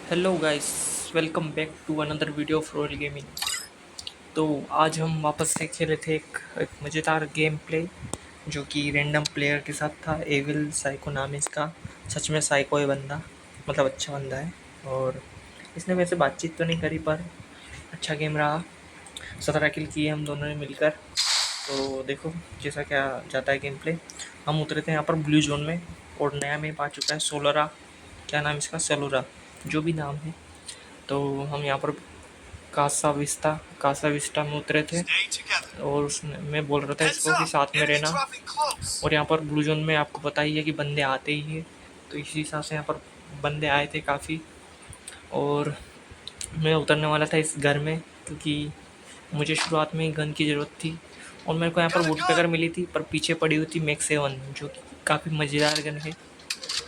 Hello guys, welcome back to another video of Royal Gaming. तो आज हम वापस से खेले थे एक मज़ेदार गेम प्ले जो कि रैंडम प्लेयर के साथ था। एविल साइको नाम है इसका। सच में साइको है बंदा, मतलब अच्छा बंदा है। और इसने मेरे से बातचीत तो नहीं करी पर अच्छा गेम रहा। 17 किल किए हम दोनों ने मिलकर। तो देखो जैसा क्या जाता है गेम प्ले। हम उतरे थे यहाँ पर ब्लू जोन में और नया मैप आ चुका है सोलरा। क्या नाम इसका, सेलुरा, जो भी नाम है। तो हम यहाँ पर कासा विस्टा में उतरे थे और उसने मैं बोल रहा था इसको कि साथ में रहना। और यहाँ पर ब्लू जोन में आपको पता ही है कि बंदे आते ही हैं, तो इसी हिसाब से यहाँ पर बंदे आए थे काफ़ी। और मैं उतरने वाला था इस घर में क्योंकि मुझे शुरुआत में ही गन की ज़रूरत थी। और मेरे को यहाँ पर वुड पेकर मिली थी पर पीछे पड़ी हुई थी मैक्स 7 जो कि काफ़ी मज़ेदार गन है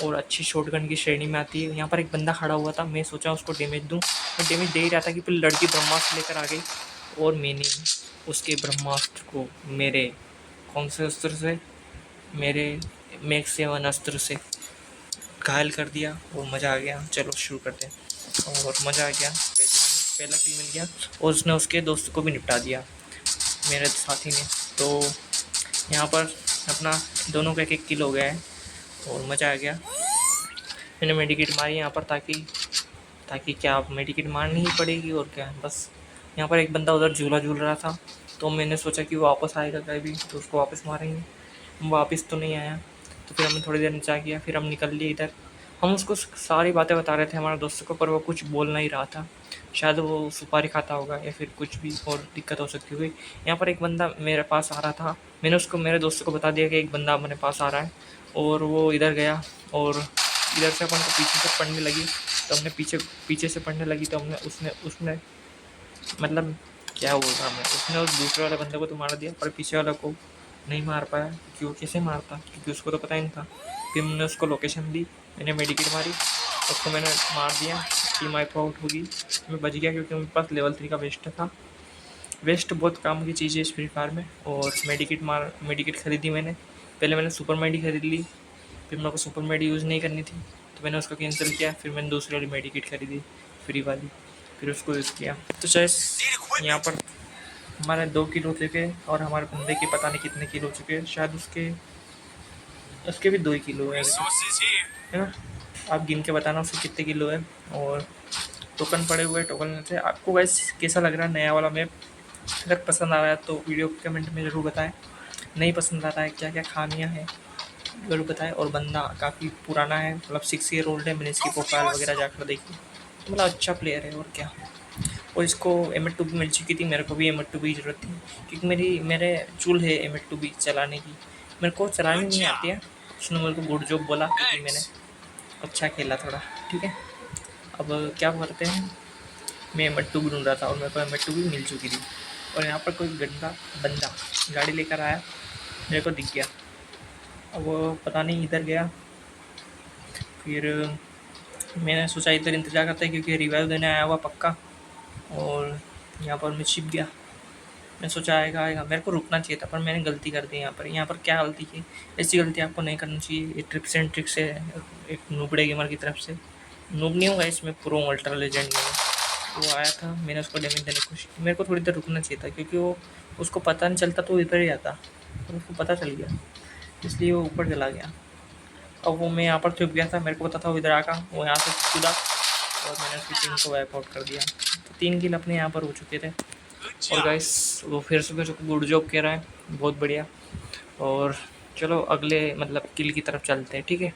और अच्छी शॉटगन की श्रेणी में आती है। यहाँ पर एक बंदा खड़ा हुआ था, मैं सोचा उसको डैमेज दूँ। मैं डैमेज दे ही रहा था कि फिर लड़की ब्रह्मास्त्र लेकर आ गई और मैंने उसके ब्रह्मास्त्र को मेरे कौन से अस्त्र से, मेरे मैक्स 7 अस्त्र से घायल कर दिया और मज़ा आ गया। चलो शुरू करते हैं। और मज़ा आ गया, पहला किल मिल गया और उसने उसके दोस्त को भी निपटा दिया मेरे साथी ने। तो यहाँ पर अपना दोनों का एक एक किल हो गया है और मज़ा आ गया। मैंने मेडिकेट मारी यहाँ पर ताकि ताकि क्या, आप मेडिकेट मारनी ही पड़ेगी और क्या। बस यहाँ पर एक बंदा उधर झूला झूल रहा था तो मैंने सोचा कि वो वापस आएगा कभी तो उसको वापस मारेंगे। वापस तो नहीं आया तो फिर हमने थोड़ी देर इंतजार किया, फिर हम निकल लिए इधर। हम उसको सारी बातें बता रहे थे हमारे दोस्त को, पर वो कुछ बोल नहीं रहा था। शायद वो सुपारी खाता होगा या फिर कुछ भी और दिक्कत हो सकती हुई। यहाँ पर एक बंदा मेरे पास आ रहा था, मैंने उसको, मेरे दोस्त को बता दिया कि एक बंदा मेरे पास आ रहा है और वो इधर गया। और इधर से अपन को पीछे से पढ़ने लगी तो हमने पीछे पीछे से पढ़ने लगी तो हमने उसने उसने मतलब क्या बोल रहा मैं, उसने उस दूसरे वाले बंदे को तो मार दिया पर पीछे वाला को नहीं मार पाया क्योंकि वो कैसे मारता, क्योंकि उसको तो पता ही नहीं था। फिर मैंने उसको लोकेशन दी, मैंने मेडिकेट मारी, उसको मैंने मार दिया। टीम वाइप आउट होगी, मैं बच गया क्योंकि मेरे पास लेवल 3 का वेस्ट था। वेस्ट बहुत काम की चीज़ है इस फ्री फायर में। और मेडिकेट खरीदी मैंने, पहले मैंने सुपर मेडी खरीद ली, फिर मेरे को सुपर मेडी यूज़ नहीं करनी थी तो मैंने उसको कैंसिल किया। फिर मैंने दूसरी वाली मेडिकेट खरीदी फ्री वाली, फिर उसको यूज़ किया। तो शायद यहाँ पर हमारे 2 किल हो चुके हैं और हमारे बंदे के पता नहीं कितने किल हो चुके हैं। शायद उसके उसके भी 2 ही किलो है ना। आप गिन के बताना उसके कितने किलो है। और टोकन पड़े हुए, टोकन में थे। आपको गाइस कैसा लग रहा है नया वाला मैप? अगर पसंद आ रहा है तो वीडियो कमेंट में ज़रूर बताएं। नहीं पसंद आ रहा है, क्या क्या खामियां हैं, ज़रूर बताएं। और बंदा काफ़ी पुराना है, मतलब 6 ईयर ओल्ड है। मैंने इसकी प्रोफाइल वगैरह जाकर देखी तो मतलब अच्छा प्लेयर है और क्या। और इसको M2 भी मिल चुकी थी, मेरे को भी M2 की ज़रूरत थी क्योंकि मेरे चूल है M2 भी चलाने की। मेरे को चलानी नहीं आती है, उसने मेरे को गुड जॉब बोला क्योंकि मैंने अच्छा खेला थोड़ा। ठीक है, अब क्या करते हैं। मैं M2 ढूंढ रहा था और मेरे को M2 भी मिल चुकी थी। और यहाँ पर कोई गंदा बंदा गाड़ी लेकर आया, मेरे को दिख गया। अब वो पता नहीं इधर गया। फिर मैंने सोचा इधर इंतजार करता है क्योंकि रिवाइव देने आया हुआ पक्का। और यहाँ पर मैं छिप गया, मैं सोचा आएगा आएगा, मेरे को रुकना चाहिए था पर मैंने गलती कर दी। यहाँ पर क्या गलती की, ऐसी गलती आपको नहीं करनी चाहिए। ये ट्रिप्स एंड ट्रिक्स है एक नूबड़े गेमर की तरफ से। नूब नहीं होगा इसमें, प्रो अल्ट्रा लेजेंड में वो आया था, मैंने उसको डैमेज देने की कोशिश की। मेरे को थोड़ी देर रुकना चाहिए था क्योंकि वो उसको पता नहीं चलता तो इधर ही आता, और उसको पता चल गया इसलिए वो ऊपर चला गया। अब वो मैं यहाँ पर छुप गया था, मेरे को पता था वो इधर आका, वो यहाँ से कूदा और मैंने उसकी टीम को वाइप आउट कर दिया। तो 3 किल अपने यहाँ पर हो चुके थे। और गाइस वो फिर से मेरे को गुड जॉब कह रहा है, बहुत बढ़िया। और चलो अगले मतलब किल की तरफ चलते हैं, ठीक है।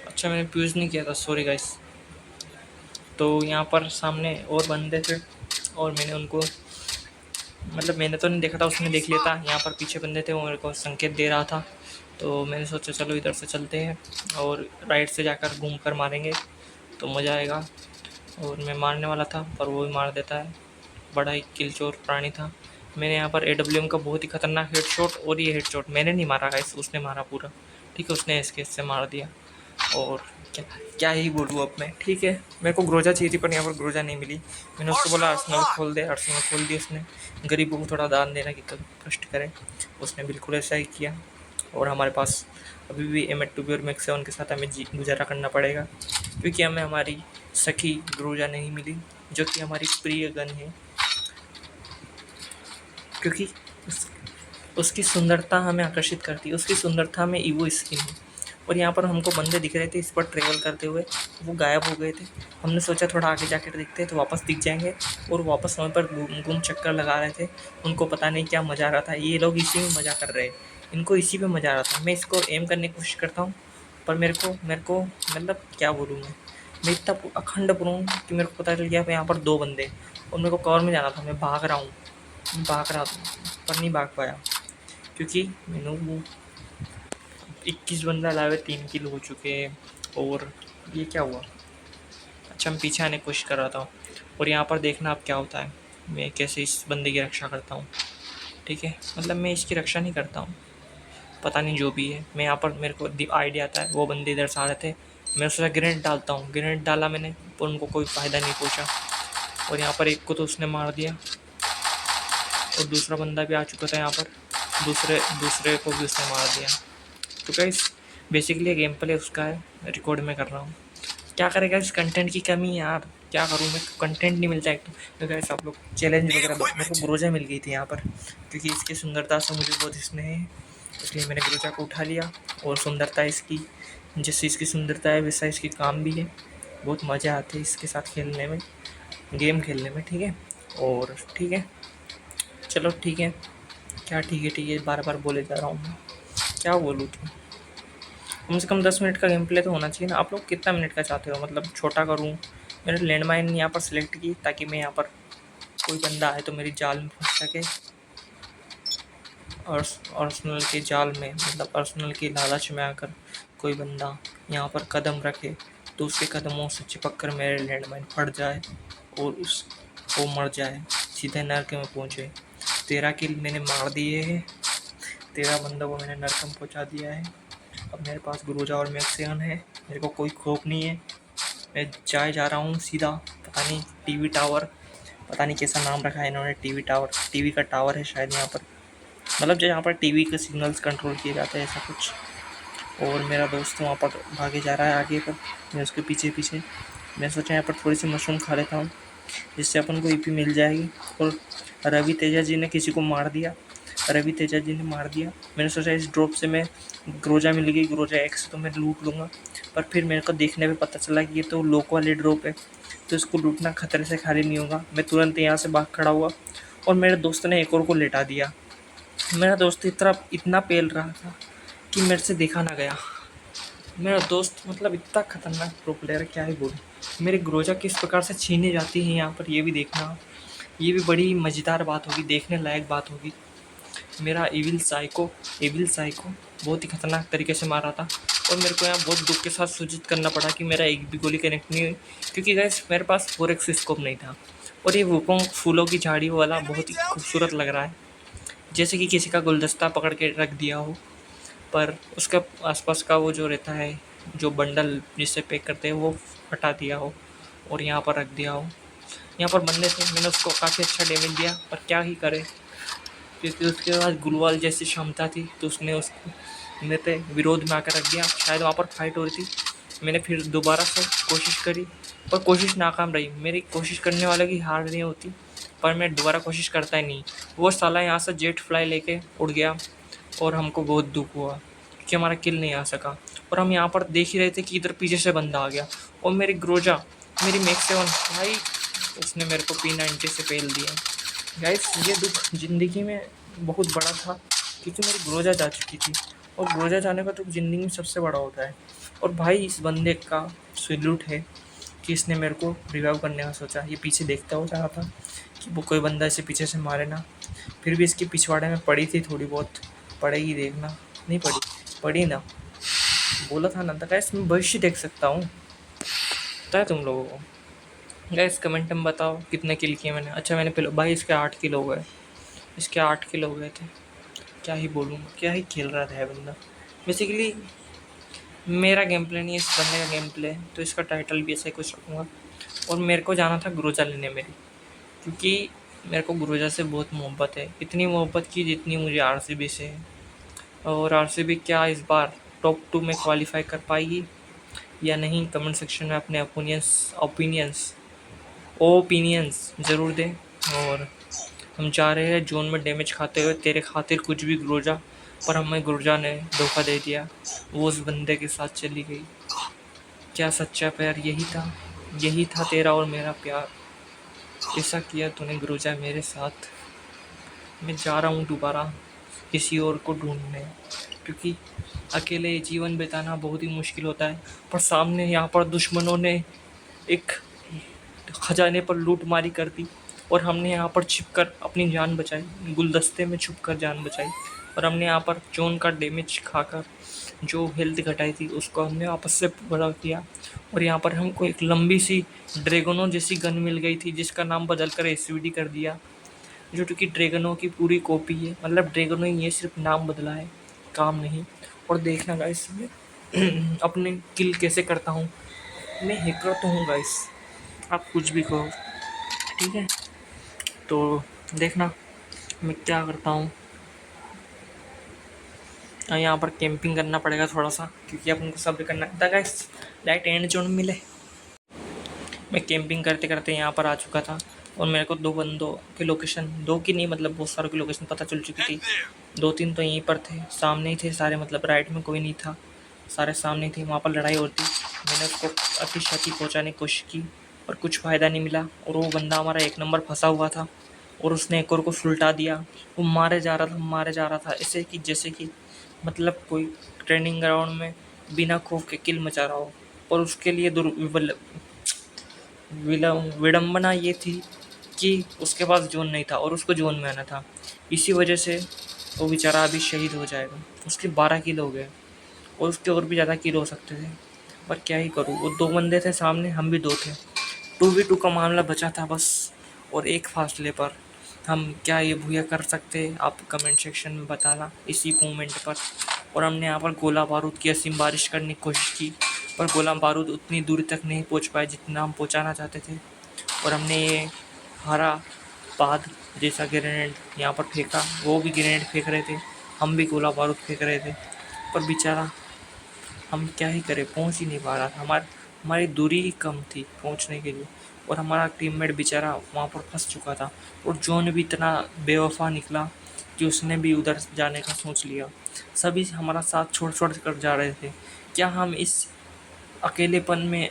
अच्छा मैंने फ्यूज़ नहीं किया था, सॉरी गाइस। तो यहाँ पर सामने और बंदे थे और मैंने उनको, मतलब मैंने तो नहीं देखा था, उसने देख लिया था। यहाँ पर पीछे बंदे थे, वो मेरे को संकेत दे रहा था तो मैंने सोचा चलो इधर से चलते हैं और राइट से जाकर घूम कर मारेंगे तो मज़ा आएगा। और मैं मारने वाला था पर वो भी मार देता है, बड़ा ही किलचोर प्राणी था। मैंने यहाँ पर AWM का बहुत ही खतरनाक हेडशॉट, और ये हेडशॉट मैंने नहीं मारा गाइस, उसने मारा पूरा। ठीक है, उसने इसके से मार दिया। और क्या क्या ही बोलूँ अब मैं। ठीक है, मेरे को ग्रोजा चाहिए थी पर यहाँ पर ग्रोजा नहीं मिली। मैंने उसको बोला अर्सेनल खोल दे, अर्सेनल खोल दी उसने। गरीबों को थोड़ा दान देना कि कष्ट करें, उसने बिल्कुल ऐसा ही किया। और हमारे पास अभी भी M@2B और मैक्स7 के साथ हमें गुजारा करना पड़ेगा, क्योंकि हमें हमारी सखी ग्रोजा नहीं मिली, जो कि हमारी प्रिय गन है, क्योंकि उसकी सुंदरता हमें आकर्षित करती है। उसकी सुंदरता में ईवो स्किन है। और यहाँ पर हमको बंदे दिख रहे थे इस पर ट्रेवल करते हुए, वो गायब हो गए थे। हमने सोचा थोड़ा आगे जाकर देखते हैं तो वापस दिख जाएंगे, और वापस वहाँ पर घूम चक्कर लगा रहे थे। उनको पता नहीं क्या मज़ा आ रहा था, ये लोग इसी में मज़ा कर रहे हैं, इनको इसी पे मज़ा आ रहा था। मैं इसको एम करने की कोशिश करता हूँ, पर मेरे को मतलब क्या बोलूँ मैं इतना अखंड प्रो हूँ कि मेरे को पता चल गया यहाँ पर 2 बंदे, और मेरे को कवर में जाना था। मैं भाग रहा था पर नहीं भाग पाया, क्योंकि मैंने वो 21 बंदा लाए हुए 3 किल हो चुके हैं। और ये क्या हुआ? अच्छा, मैं पीछे आने की कोशिश कर रहा था। और यहाँ पर देखना अब क्या होता है, मैं कैसे इस बंदे की रक्षा करता हूँ। ठीक है, मतलब मैं इसकी रक्षा नहीं करता हूँ, पता नहीं जो भी है। मैं यहाँ पर मेरे को आइडिया आता है, वो बंदे इधर से आ रहे थे, मैं उससे ग्रेनेड डालता हूँ। ग्रेनेड डाला मैंने, पर उनको कोई फ़ायदा नहीं पहुँचा। और यहाँ पर एक को तो उसने मार दिया, और दूसरा बंदा भी आ चुका था यहाँ पर, दूसरे को भी उसने मार दिया। तो गाइस बेसिकली गेम प्ले उसका है, रिकॉर्ड में कर रहा हूँ। क्या करेगा, इस कंटेंट की कमी है यार, क्या करूँ मैं, कंटेंट नहीं मिलता एक तो गाइस आप लोग चैलेंज वगैरह दो। मेरे को ग्रोजा मिल गई थी यहाँ पर, क्योंकि इसकी सुंदरता से मुझे बहुत स्नेह है, इसलिए मैंने ग्रोजा को उठा लिया। और सुंदरता इसकी, जैसे इसकी सुंदरता है वैसा इसकी काम भी है। बहुत मज़ा आते है इसके साथ खेलने में, गेम खेलने में। ठीक है, और ठीक है, चलो ठीक है, क्या ठीक है बार बार बोले जा रहा हूँ मैं, क्या बोलूँ तो। कम से कम 10 मिनट का गेम प्ले तो होना चाहिए ना। आप लोग कितना मिनट का चाहते हो, मतलब छोटा करूँ? मैंने लैंडमाइन यहाँ पर सिलेक्ट की ताकि मैं यहाँ पर कोई बंदा आए तो मेरी जाल में फंस सके, और अर्सेनल के जाल में, मतलब अर्सेनल की लालच में आकर कोई बंदा यहाँ पर कदम रखे तो उसके कदमों से चिपक कर मेरे लैंडमाइन फट जाए और वो मर जाए, सीधे नर्क में पहुँचे। 13 किल मैंने मार दिए हैं, 13 बंदों को मैंने नर्क में पहुँचा दिया है। अब मेरे पास ग्रोजा और मैक्सियन है, मेरे को कोई खौफ नहीं है। मैं जा रहा हूँ सीधा, पता नहीं टीवी टावर, पता नहीं कैसा नाम रखा है इन्होंने, टीवी टावर, टीवी का टावर है शायद यहाँ पर, मतलब जो यहाँ पर टीवी के सिग्नल्स कंट्रोल किए जाते हैं ऐसा कुछ। और मेरा दोस्त वहाँ पर भागे जा रहा है आगे पर, मैं उसके पीछे पीछे। मैं सोचा यहाँ पर थोड़ी सी मशरूम खा लेता हूँ, जिससे अपन को ईपी मिल जाएगी। और रवि तेजा जी ने किसी को मार दिया, रवि तेजा जी ने मार दिया। मैंने सोचा इस ड्रॉप से मैं ग्रोजा मिल गई, ग्रोजा एक्स तो मैं लूट लूँगा, पर फिर मेरे को देखने पे पता चला कि ये तो लोक वाली ड्रॉप है, तो इसको लूटना खतरे से खाली नहीं होगा। मैं तुरंत यहाँ से भाग खड़ा हुआ, और मेरे दोस्त ने एक और को लेटा दिया। मेरा दोस्त इतना पेल रहा था कि मेरे से देखा ना गया। मेरा दोस्त मतलब इतना खतरनाक प्रो प्लेयर, क्या ही बोलूं। मेरी ग्रोजा किस प्रकार से छीनी जाती है यहाँ पर, ये भी देखना, ये भी बड़ी मज़ेदार बात होगी, देखने लायक बात होगी। मेरा एविल साइको बहुत ही खतरनाक तरीके से मारा था, और मेरे को यहाँ बहुत दुख के साथ सूचित करना पड़ा कि मेरा एक भी गोली कनेक्ट नहीं हुई, क्योंकि गैस मेरे पास 4x स्कोप नहीं था। और ये वुकोंग फूलों की झाड़ी वाला बहुत ही खूबसूरत लग रहा है, जैसे कि किसी का गुलदस्ता पकड़ के रख दिया हो, पर उसका आसपास का वो जो रहता है, जो बंडल जिससे पैक करते हैं, वो हटा दिया हो और यहाँ पर रख दिया हो। यहाँ पर बंदे थे, मैंने उसको काफ़ी अच्छा डैमेज दिया, पर क्या ही करे, क्योंकि उसके पास गुलवाल जैसी क्षमता थी, तो उसने उसको मेरे पे विरोध में आकर रख दिया। शायद वहाँ पर फाइट हो रही थी। मैंने फिर दोबारा से कोशिश करी, पर कोशिश नाकाम रही। मेरी कोशिश करने वाले की हार नहीं होती, पर मैं दोबारा कोशिश करता ही नहीं। वो साला यहाँ से जेट फ्लाई लेके उड़ गया, और हमको बहुत दुख हुआ कि हमारा किल नहीं आ सका। और हम यहाँ पर देख ही रहे थे कि इधर पीछे से बंदा आ गया, और मेरी ग्रोजा, मेरी मैक्स7 भाई, उसने मेरे को P90 से पेल दिया। गाइस ये दुख ज़िंदगी में बहुत बड़ा था, क्योंकि मेरी ग्रोजा जा चुकी थी, और ग्रोजा जाने का दुख ज़िंदगी में सबसे बड़ा होता है। और भाई इस बंदे का सैल्यूट है कि इसने मेरे को रिवाइव करने का सोचा। ये पीछे देखता हो रहा था कि वो कोई बंदा इसे पीछे से मारे ना, फिर भी इसके पिछवाड़े में पड़ी थी थोड़ी बहुत, पड़ेगी देखना। नहीं पड़ी ना, बोला था ना। तो गाइस मैं भविष्य देख सकता हूँ, पता है तुम लोगों को। गाइस कमेंट में बताओ कितने किल किए मैंने। अच्छा मैंने पहले भाई इसके 8 किल हो गए, इसके 8 किल हो गए थे। क्या ही बोलूँ, क्या ही खेल रहा था बंदा। बेसिकली मेरा गेम प्ले नहीं, इस बंदे का गेम प्ले, तो इसका टाइटल भी ऐसा ही कुछ रखूँगा। और मेरे को जाना था ग्रोजा लेने मेरी, क्योंकि मेरे को ग्रोजा से बहुत मोहब्बत है, इतनी मोहब्बत की जितनी मुझे आरसीबी से है। और आरसीबी क्या इस बार टॉप 2 में क्वालिफाई कर पाएगी या नहीं, कमेंट सेक्शन में अपने ओपिनियंस ज़रूर दें। और हम जा रहे हैं जोन में डैमेज खाते हुए, तेरे खातिर कुछ भी ग्रोजा, पर हमें ग्रोजा ने धोखा दे दिया, वो उस बंदे के साथ चली गई। क्या सच्चा प्यार यही था तेरा और मेरा प्यार, ऐसा किया तूने ग्रोजा मेरे साथ। मैं जा रहा हूँ दोबारा किसी और को ढूंढने, क्योंकि अकेले जीवन बिताना बहुत ही मुश्किल होता है। पर सामने यहाँ पर दुश्मनों ने एक खजाने पर लूटमारी कर दी, और हमने यहाँ पर छिपकर अपनी जान बचाई, गुलदस्ते में छुपकर जान बचाई। और हमने यहाँ पर जोन का डैमेज खाकर जो हेल्थ घटाई थी उसको हमने वापस से पूरा किया। और यहाँ पर हमको एक लंबी सी ड्रैगनों जैसी गन मिल गई थी, जिसका नाम बदल कर एसवीडी कर दिया, जो कि ड्रैगनों की पूरी कॉपी है। मतलब ड्रैगनों ही ये सिर्फ नाम बदला है, काम नहीं। और देखना गाइस मैं अपने किल कैसे करता हूँ, मैं हैकर तो हूँ गाइस, आप कुछ भी कहो, ठीक है। तो देखना मैं क्या करता हूँ। यहाँ पर कैंपिंग करना पड़ेगा थोड़ा सा, क्योंकि अपन को सब्र करना है गाइस, लाइट एंड जोन मिले। मैं कैंपिंग करते करते यहाँ पर आ चुका था, और मेरे को 2 बंदों की लोकेशन, 2 की नहीं मतलब बहुत सारों की लोकेशन पता चल चुकी थी। 2-3 तो यहीं पर थे, सामने ही थे सारे, मतलब राइट में कोई नहीं था, सारे सामने थे। वहाँ पर लड़ाई होती, मैंने उसको अति क्षति पहुँचाने की कोशिश की, और कुछ फ़ायदा नहीं मिला। और वो बंदा हमारा 1 नंबर फंसा हुआ था, और उसने एक और को सुलटा दिया। वो मारे जा रहा था ऐसे कि जैसे कि मतलब कोई ट्रेनिंग ग्राउंड में बिना खौफ के किल मचा रहा हो। और उसके लिए विडंबना ये थी कि उसके पास जोन नहीं था, और उसको जोन में आना था। इसी वजह से वो बेचारा अभी शहीद हो जाएगा। उसके 12 किल हो गए, और उसके और भी ज़्यादा किल हो सकते थे, पर क्या ही करूँ, वो 2 बंदे थे सामने, हम भी 2 थे। 2v2 का मामला बचा था बस, और एक फासले पर। हम क्या ये भूया कर सकते, आप कमेंट सेक्शन में बताना इसी मोमेंट पर। और हमने यहाँ पर गोला बारूद की असीम बारिश करने की कोशिश की, पर गोला बारूद उतनी दूर तक नहीं पहुँच पाए जितना हम पहुँचाना चाहते थे। और हमने ये हरा पाद जैसा ग्रेनेड यहाँ पर फेंका, वो भी ग्रेनेड फेंक रहे थे, हम भी गोला बारूद फेंक रहे थे, पर बेचारा हम क्या ही करें, पहुँच ही नहीं पा रहा था। हमारी दूरी ही कम थी पहुँचने के लिए, और हमारा टीममेट बेचारा वहाँ पर फंस चुका था। और जॉन भी इतना बेवफा निकला कि उसने भी उधर जाने का सोच लिया। सभी हमारा साथ छोड़ कर जा रहे थे। क्या हम इस अकेलेपन में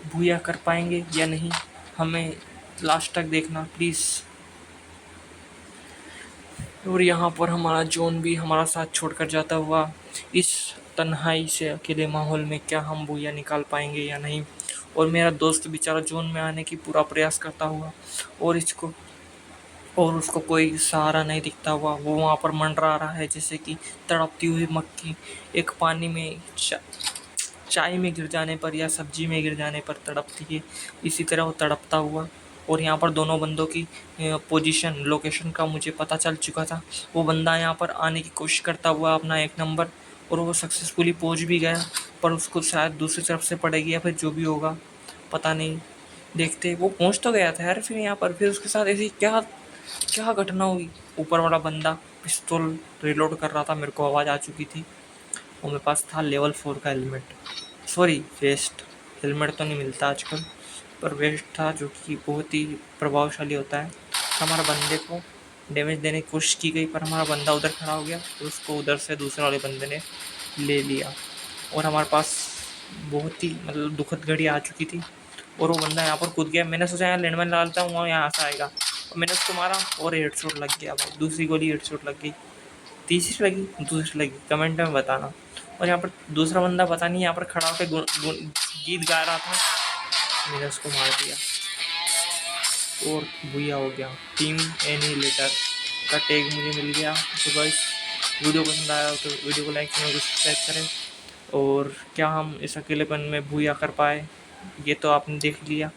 भूया कर पाएंगे या नहीं, हमें लास्ट तक देखना प्लीज़। और यहाँ पर हमारा जॉन भी हमारा साथ छोड़कर जाता हुआ, इस तन्हाई से अकेले माहौल में क्या हम भूया निकाल पाएंगे या नहीं। और मेरा दोस्त बेचारा जोन में आने की पूरा प्रयास करता हुआ, और उसको कोई सहारा नहीं दिखता हुआ, वो वहाँ पर मंडरा रहा है जैसे कि तड़पती हुई मक्खी एक पानी में चाय में गिर जाने पर या सब्जी में गिर जाने पर तड़पती है, इसी तरह वो तड़पता हुआ। और यहाँ पर दोनों बंदों की पोजीशन लोकेशन का मुझे पता चल चुका था। वो बंदा यहाँ पर आने की कोशिश करता हुआ अपना 1 नंबर, और वो सक्सेसफुली पहुँच भी गया, पर उसको शायद दूसरी तरफ से पड़ेगी या फिर जो भी होगा पता नहीं, देखते। वो पहुँच तो गया था यार, फिर यहाँ पर फिर उसके साथ ऐसी क्या क्या घटना हुई। ऊपर वाला बंदा पिस्तौल रिलोड कर रहा था, मेरे को आवाज़ आ चुकी थी, और मेरे पास था लेवल 4 का हेलमेट, सॉरी वेस्ट, हेलमेट तो नहीं मिलता आजकल, पर वेस्ट था जो कि बहुत ही प्रभावशाली होता है। हमारे बंदे को डैमेज देने की कोशिश की गई, पर हमारा बंदा उधर खड़ा हो गया, और उसको उधर से दूसरे वाले बंदे ने ले लिया। और हमारे पास बहुत ही मतलब दुखद घड़ी आ चुकी थी, और वो बंदा यहाँ पर कूद गया। मैंने सोचा यहाँ लैंडमाइन डालता हूँ, यहाँ से आएगा, और मैंने उसको मारा और हेडशॉट लग गया भाई, दूसरी गोली हेडशॉट लग गई, तीसरी लगी, दूसरी लगी, कमेंट में बताना। और यहाँ पर दूसरा बंदा पता नहीं यहाँ पर खड़ा होकर गीत गा रहा था, मैंने उसको मार दिया, और भूया हो गया। टीम एनीहिलेटर का टैग मुझे मिल गया। तो गाइस वीडियो पसंद आया तो वीडियो को लाइक करें, सब्सक्राइब करें। और क्या हम इस अकेलेपन में भूया कर पाए, ये तो आपने देख लिया।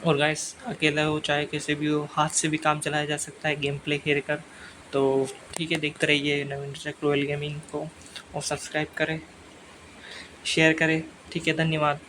और गाइस अकेला हो चाहे कैसे भी हो, हाथ से भी काम चलाया जा सकता है गेम प्ले खेल कर। तो ठीक है, देखते रहिए नवीन रॉयल गेमिंग को, और सब्सक्राइब करें। शेयर करें। ठीक है, धन्यवाद।